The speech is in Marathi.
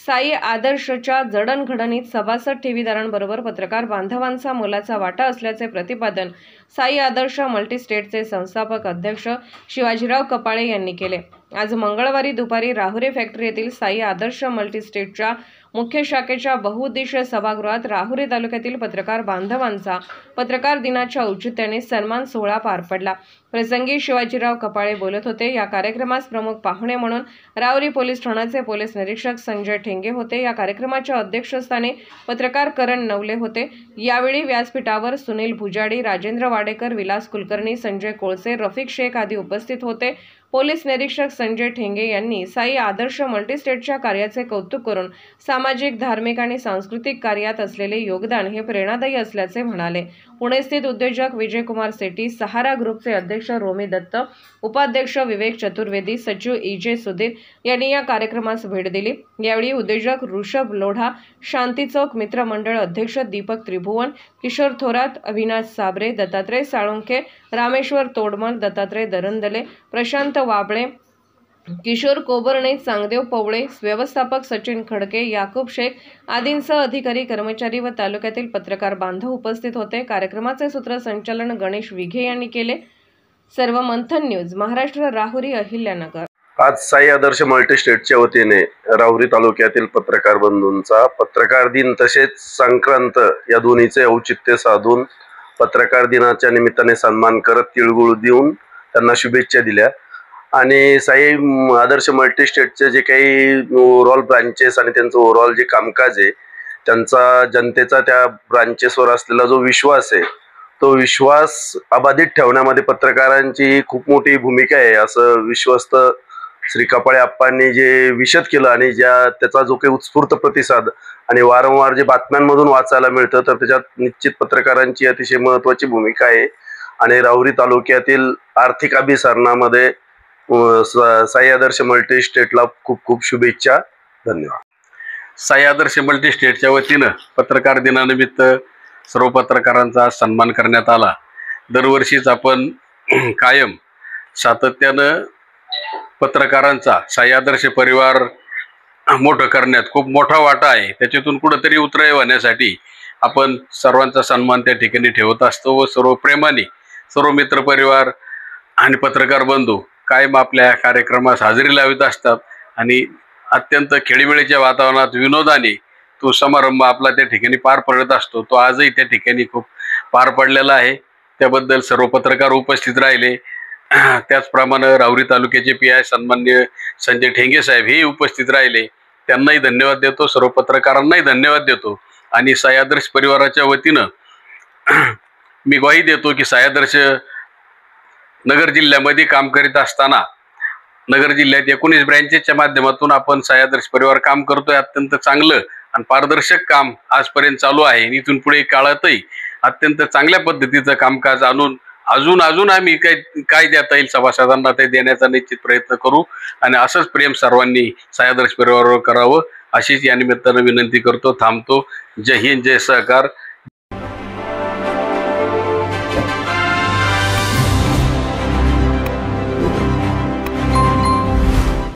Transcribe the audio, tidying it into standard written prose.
साई आदर्शच्या जडणघडणीत सभासद ठेवीदारांबरोबर पत्रकार बांधवांचा मोलाचा वाटा असल्याचे प्रतिपादन साई आदर्श मल्टीस्टेटचे संस्थापक अध्यक्ष शिवाजीराव कपाळे यांनी केले। आज मंगळवारी दुपारी राहुरी फॅक्टरी येथील साई आदर्श मल्टीस्टेटच्या मुख्य शाखेच्या बहुउद्देशीय सभागृहात राहुरी तालुक्यातील पत्रकार बांधवांचा पत्रकार दिनाच्या औचित्याने सन्मान सोहळा पार पडला। प्रसंगी शिवाजीराव कपाळे बोलत होते। या कार्यक्रमास प्रमुख पाहुणे म्हणून राहुरी पोलीस ठाण्याचे पोलीस निरीक्षक संजय ठेंगे होते। या कार्यक्रमाच्या अध्यक्षस्थानी पत्रकार करण नवले होते। यावेळी व्यासपीठावर सुनील भुजाडी, राजेंद्र वाडेकर, विलास कुलकर्णी, संजय कोळसे, रफिक शेख आदी उपस्थित होते। पोलीस निरीक्षक संजय ठेंगे यांनी साई आदर्श मल्टीस्टेटच्या कार्याचे कौतुक करून सामाजिक, धार्मिक आणि सांस्कृतिक कार्यात असलेले योगदान हे प्रेरणादायी असल्याचे म्हणाले। पुणे स्थित उद्योजक विजयकुमार सेठी, सहारा ग्रुपचे अध्यक्ष रोमी दत्त, उपाध्यक्ष विवेक चतुर्वेदी, सचिव ईजे सुधीर यांनी या कार्यक्रमास भेट दिली। यावेळी उद्योजक ऋषभ लोढा, शांती चौक मित्रमंडळ अध्यक्ष दीपक त्रिभुवन, किशोर थोरात, अविनाश साबरे, दत्तात्रय साळुंखे, रामेश्वर तोडमल, दत्तात्रय दरंदले, प्रशांत वाबळे, किशोर कोबरणे, चांगदेव पवळे, व्यवस्थापक सचिन खडके, याकूब शेख आदींसह अधिकारी, कर्मचारी व तालुक्यातील पत्रकार बांधव उपस्थित होते। कार्यक्रमाचे सूत्रसंचालन गणेश विघे यांनी केले। सर्व मंथन न्यूज, महाराष्ट्र, राहुरी, अहिल्यानगर। आज साई आदर्श मल्टीस्टेटच्या वतीने राहुरी तालुक्यातील पत्रकार बंधूंचा पत्रकार दिन तसेच संक्रांत या दोन्हीचे औचित्य साधून पत्रकार दिनाच्या निमित्ताने सन्मान करत तिळगुळ देऊन त्यांना शुभेच्छा दिल्या। आणि साई आदर्श मल्टीस्टेटचे जे काही ओव्हरऑल ब्रांचेस आणि त्यांचं ओव्हरऑल जे कामकाज आहे, त्यांचा जनतेचा त्या ब्रांचेसवर असलेला जो विश्वास आहे, तो विश्वास अबाधित ठेवण्यामध्ये पत्रकारांची खूप मोठी भूमिका आहे, असं विश्वस्त श्री कपाळे आप्पांनी जे विशद केलं आणि त्याचा जो काही उत्स्फूर्त प्रतिसाद आणि वारंवार जे बातम्यांमधून वाचायला मिळतं, तर त्याच्यात निश्चित पत्रकारांची अतिशय महत्त्वाची भूमिका आहे। आणि राहुरी तालुक्यातील आर्थिक अभिसरणामध्ये साई आदर्श मल्टीस्टेटला खूप खूप शुभेच्छा। धन्यवाद। साई आदर्श मल्टीस्टेटच्या वतीनं पत्रकार दिनानिमित्त सर्व पत्रकारांचा सन्मान करण्यात आला। दरवर्षीच आपण कायम सातत्यानं पत्रकारांचा साई आदर्श परिवार मोठं करण्यात खूप मोठा वाटा आहे, त्याच्यातून कुठेतरी उतराई होण्यासाठी आपण सर्वांचा सन्मान त्या ठिकाणी ठेवत असतो व सर्व प्रेमाने सर्व मित्रपरिवार आणि पत्रकार बंधू कायम आपल्या कार्यक्रमास हजेरी लावित असतात आणि अत्यंत खेळीमेळीच्या वातावरणात विनोदाने तो समारंभ आपला त्या ठिकाणी पार पडत असतो। तो आजही त्या ठिकाणी खूप पार पडलेला आहे, त्याबद्दल सर्व पत्रकार उपस्थित राहिले। त्याचप्रमाणे राहुरी तालुक्याचे PI सन्माननीय संजय ठेंगे साहेब हे उपस्थित राहिले, त्यांनाही धन्यवाद देतो, सर्व पत्रकारांनाही धन्यवाद देतो। आणि साई आदर्श परिवाराच्या वतीनं मी ग्वाही देतो की साई आदर्श नगर जिल्ह्यामध्ये काम करीत असताना नगर जिल्ह्यात 19 ब्रँचेसच्या माध्यमातून आपण साई आदर्श परिवार काम करतोय। अत्यंत चांगलं आणि पारदर्शक काम आजपर्यंत चालू आहे। इथून पुढे काळातही अत्यंत चांगल्या पद्धतीचं कामकाज आणून अजून आम्ही काय देता येईल सभासदांना ते देण्याचा निश्चित प्रयत्न करू आणि असंच प्रेम सर्वांनी साई आदर्श परिवारावर करावं अशीच या निमित्तानं विनंती करतो। थांबतो। जय हिंद, जय सहकार।